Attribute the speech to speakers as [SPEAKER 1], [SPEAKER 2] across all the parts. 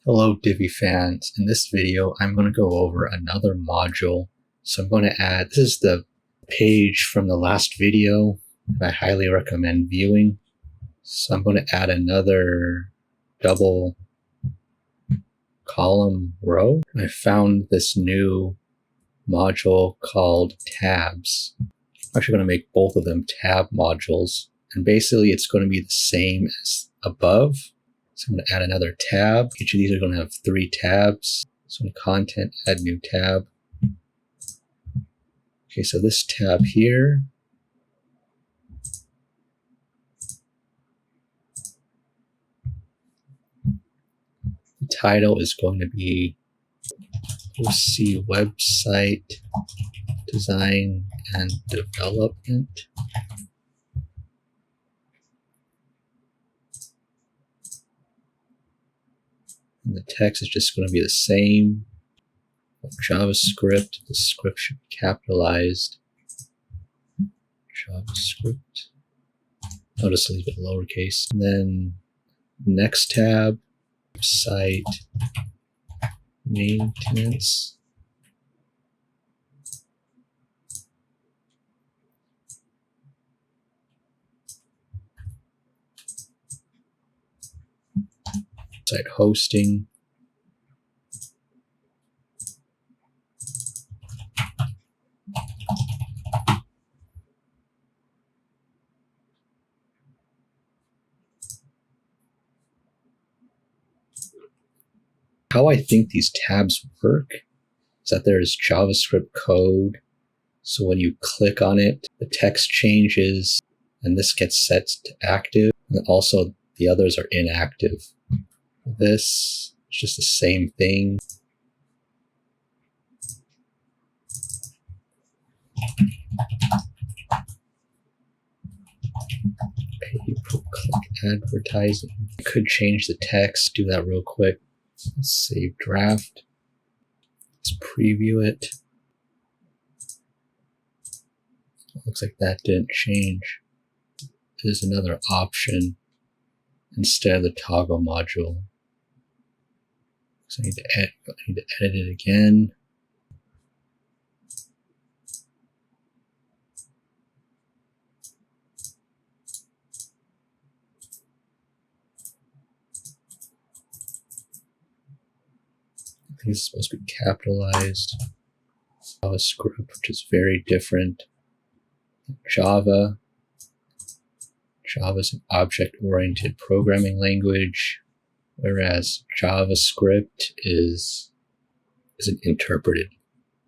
[SPEAKER 1] Hello Divi fans. In this video, I'm going to go over another module. So I'm going to add, this is the page from the last video that I highly recommend viewing. So I'm going to add another double column row. I found this new module called tabs. I'm actually going to make both of them tab modules. And basically it's going to be the same as above. So I'm going to add another tab. Each of these are going to have 3 tabs. So in content, add new tab. Okay, so this tab here, the title is going to be OC Website Design and Development. And the text is just going to be the same. JavaScript, the script should be capitalized. JavaScript. I'll just leave it lowercase. And then next tab, site maintenance. Site hosting. How I think these tabs work is that there is JavaScript code. So when you click on it, the text changes and this gets set to active. And also the others are inactive. This is just the same thing. Pay-per-click advertising. I could change the text, do that real quick. Let's save draft. Let's preview it. Looks like that didn't change. There's another option instead of the toggle module. So I need to edit it again. I think it's supposed to be capitalized. JavaScript, which is very different. Java. Java is an object-oriented programming language, whereas JavaScript is an interpreted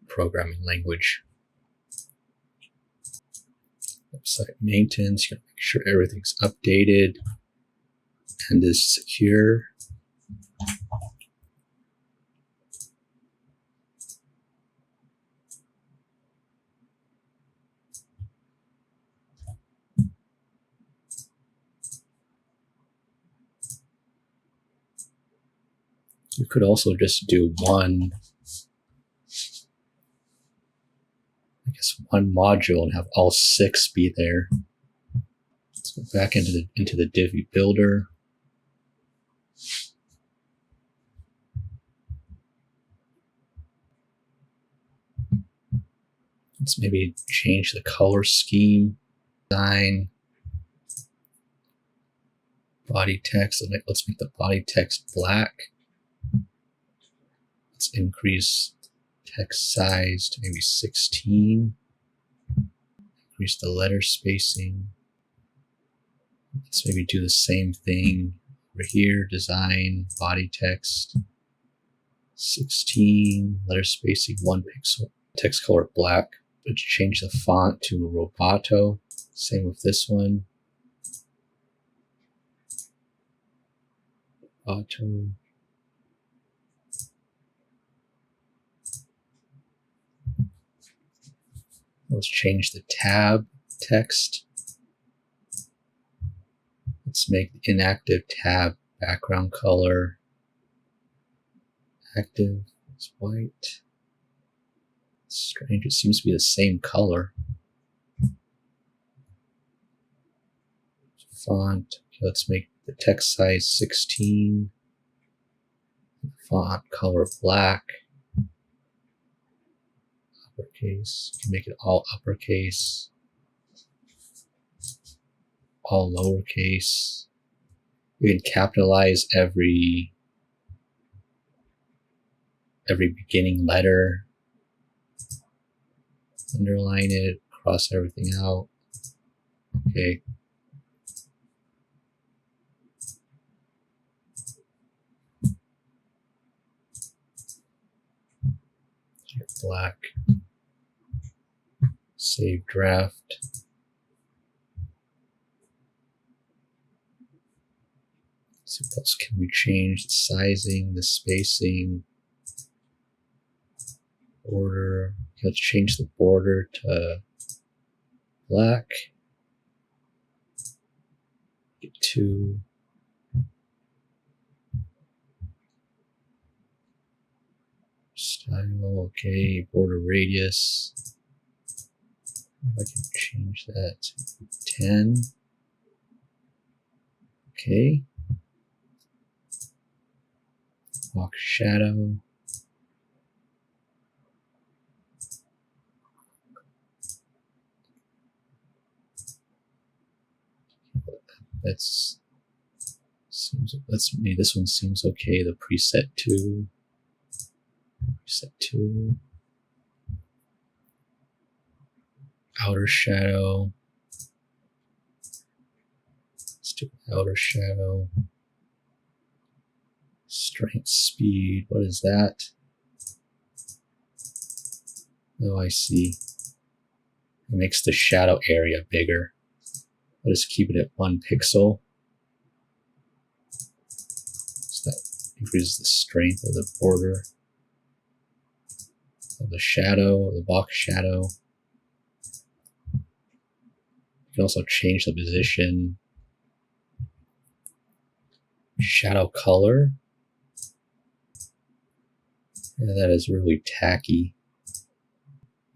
[SPEAKER 1] programming language. Website maintenance, you gotta make sure everything's updated and is secure. You could also just do one module and have all 6 be there. Let's go back into the Divi builder. Let's maybe change the color scheme. Design. Body text. Let's make the body text black. Let's increase text size to maybe 16. Increase the letter spacing. Let's maybe do the same thing over here. Design, body text, 16, letter spacing 1 pixel, text color black. Let's change the font to Roboto. Same with this one. Roboto. Let's change the tab text. Let's make the inactive tab background color active. It's white. It's strange, it seems to be the same color. Font. Okay, let's make the text size 16. Font color black. Uppercase. You can make it all uppercase. All lowercase. You can capitalize every beginning letter. Underline it. Cross everything out. Okay. Black. Save draft. So what else can we change? The sizing, the spacing, border. Let's change the border to black. Get to style. Okay, border radius. If I can change that to 10. Okay. Box shadow. This one seems okay. The preset 2. Preset 2. Outer shadow. Let's do outer shadow. Strength, speed. What is that? Oh, I see. It makes the shadow area bigger. I'll just keep it at 1 pixel. So that increases the strength of the border of the shadow, the box shadow. You can also change the position. Shadow color. Yeah, that is really tacky.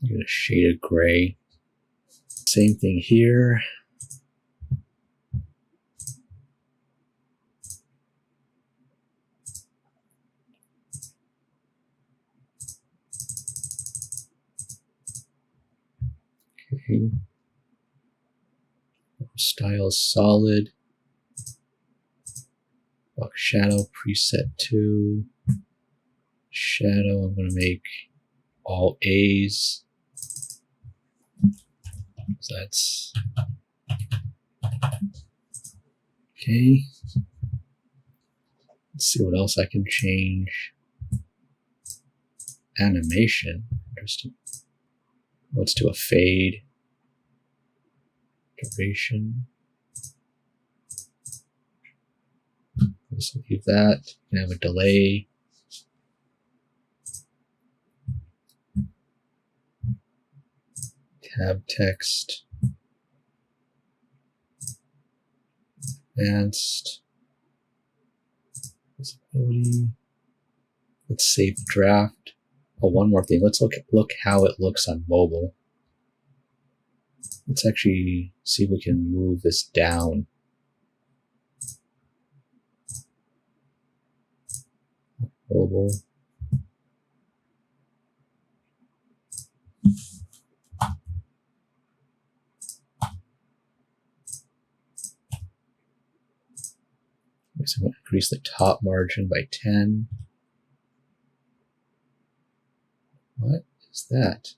[SPEAKER 1] Get a shade of gray. Same thing here. Okay. Style is solid. Box shadow preset 2. Shadow, I'm going to make all A's. So that's okay. Let's see what else I can change. Animation, interesting. Let's do a fade. Duration. Let's leave that. You can have a delay. Tab text. Advanced. Visibility. Let's save the draft. Oh, one more thing. Let's look how it looks on mobile. Let's actually see if we can move this down. Mobile. So I'm going to increase the top margin by 10. What is that?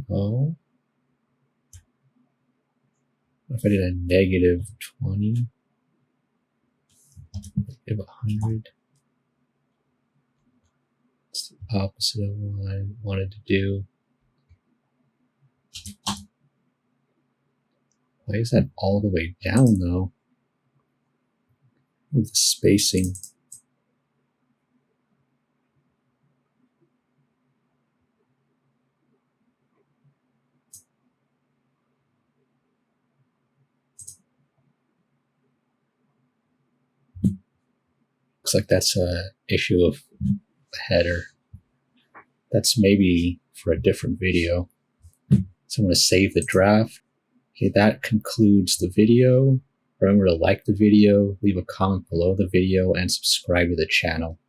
[SPEAKER 1] Oh. What if I did a negative 20? Negative 100? It's the opposite of what I wanted to do. Why is that all the way down though? Move the spacing. Looks like that's an issue of the header. That's maybe for a different video. So I'm going to save the draft. Okay, that concludes the video. Remember to like the video, leave a comment below the video, and subscribe to the channel.